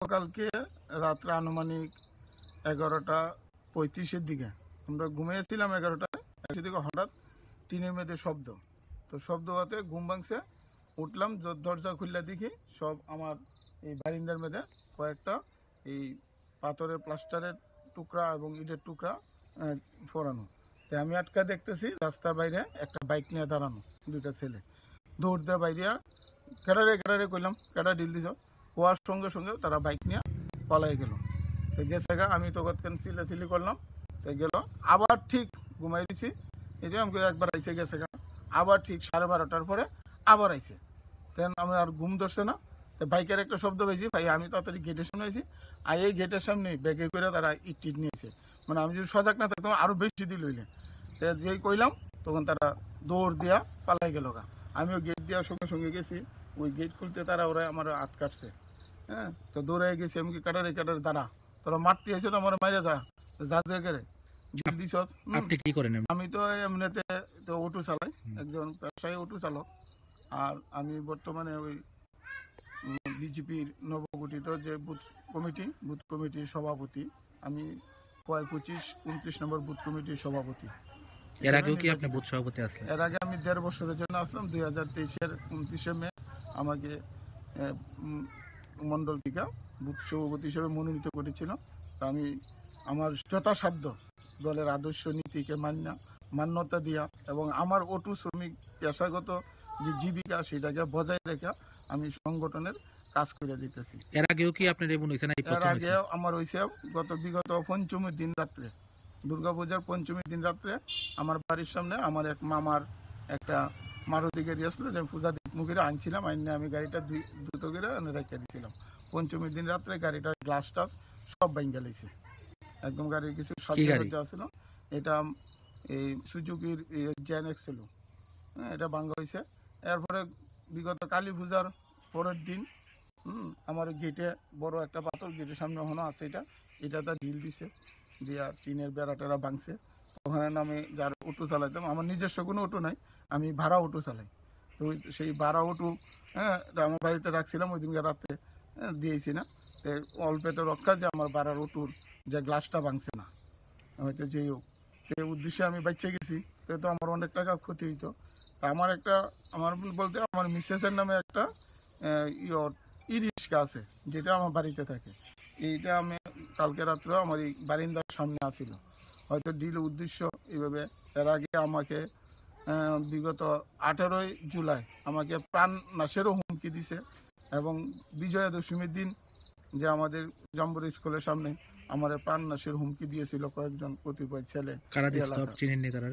গতকালকে রাত্রে আনুমানিক 11:35-এর দিকে আমরা ঘুমিয়েছিলাম। 11টায় দিকে হঠাৎ টিনের মধ্যে শব্দ, তো শব্দ হতে ঘুম ভাঙছে। উঠলাম, দরজা খুললে দেখি সব আমার এই বারিন্দার মধ্যে কয়েকটা এই পাথরের প্লাস্টারের টুকরা এবং ইটের টুকরা ফোরানো। তো আমি আটকা দেখতেছি রাস্তার বাইরে একটা বাইক নিয়ে দাঁড়ানো, দুইটা ছেলে দৌড় দেওয়া বাইরে। কেডারে কইলাম, কেডা ডিল দিছ, হওয়ার সঙ্গে সঙ্গে তারা বাইক নিয়ে পালাই গেল। তো গেছে গা, আমি তো কতক্ষণ চিল্লাচিল্লি করলাম, তো গেল। আবার ঠিক ঘুমাই দিছি, এই যে আমাকে একবার আইসে গেছে গা, আবার ঠিক 12:30টার পরে আবার আইসে। তেন আমি আর ঘুম ধরছে না, তো বাইকের একটা শব্দ পেয়েছি, ভাই আমি তাড়াতাড়ি গেটের সামনে আইছি। আর এই গেটের সামনে ব্যাগে করে তারা ইট নিয়েছে। মানে আমি যদি সজাগ না থাকতাম আরও বেশি দিল হইলে। তো যেই কইলাম তখন তারা দৌড় দিয়া পালাই গেল গা। আমিও গেট দেওয়ার সঙ্গে সঙ্গে গেছি, ওই গেট খুলতে তারা ওরা আমার হাত কাটছে। হ্যাঁ, তো দৌড়ে গেছি আমি, কাটারে দাঁড়া, তোরা মারতে এসে তো আমার মাইরে যা করে দিস। আপনি কি করেন? আমি তো এমনিতে তো অটো চালাই, একজন ব্যবসায়ী অটো চালক। আর আমি বর্তমানে ওই বিজেপির নবগঠিত যে বুথ কমিটির সভাপতি। আমি 25-29 নম্বর বুথ কমিটির সভাপতি। এর আগেও কি আপনি বুথ সভাপতি আসলেন? এর আগে আমি 1.5 বছরের জন্য আসলাম। 2023-এর 29শে মে আমাকে মণ্ডল থেকে বুথ সভাপতি হিসেবে মনোনীত করেছিল। আমি আমার যথাসাধ্য দলের আদর্শ নীতিকে মান্যতা দিয়া এবং আমার অটো শ্রমিক পেশাগত যে জীবিকা সেটাকে বজায় রেখে আমি সংগঠনের কাজ করে দিতেছি। এর আগেও কি আপনার এমন হয়েছে? এর আগে আমার হয়েছে বিগত পঞ্চমীর দিন রাত্রে, দুর্গাপূজার পঞ্চমীর দিন রাত্রে আমার বাড়ির সামনে আমার এক মামার একটা মারুতি গাড়ি আসলো, যে পূজা মুখের আনছিলাম, আইনে আমি গাড়িটা দ্রুত করে রেখে দিয়েছিলাম। পঞ্চমীর দিন রাত্রে গাড়িটার গ্লাস টাস সব ভাঙা গেছে, একদম গাড়ির কিছু সাজসজ্জা ছিল। এটা এই সুজুকির জেন এক্সেল, এটা ভাঙা হয়েছে। এরপরে বিগত কালী পূজার পরের দিন আমার গেটে বড় একটা পাথর গেটের সামনে হনো আছে, এটাতে ঢিল দিছে, দিয়া টিনের বেড়াটেরা ভাঙছে। ওখানে আমি যার অটো চালাইতাম, আমার নিজস্ব কোনো অটো নাই, আমি ভাড়া অটো চালাই। তো সেই ভাড়া অটো আমার বাড়িতে রাখছিলাম, ওই দিনকে রাত্রে দিয়েছি না। অল্পেতে রক্ষা যে আমার ভাড়ার অটোর যে গ্লাসটা ভাঙছে না, হয়তো যেই হোক এই উদ্দেশ্যে আমি বাচ্চা গেছি। তো আমার অনেক টাকা ক্ষতি হইতো। আমার বলতে আমার মিসেসের নামে একটা ই রিক্সা আছে, যেটা আমার বাড়িতে থাকে। এইটা আমি কালকে রাত্রে আমার এই বারিন্দার সামনে আসিল, হয়তো ডিল উদ্দেশ্য এইভাবে। এর আগে আমাকে বিগত 18ই জুলাই আমাকে প্রাণ নাশেরও হুমকি দিছে, এবং বিজয়া দশমীর দিন যে আমাদের জাম্বুর স্কুলের সামনে আমার প্রাণ নাশের হুমকি দিয়েছিল কয়েকজন কতিপয় ছেলে। কারা দিয়েছিল? চিনেননি তারা?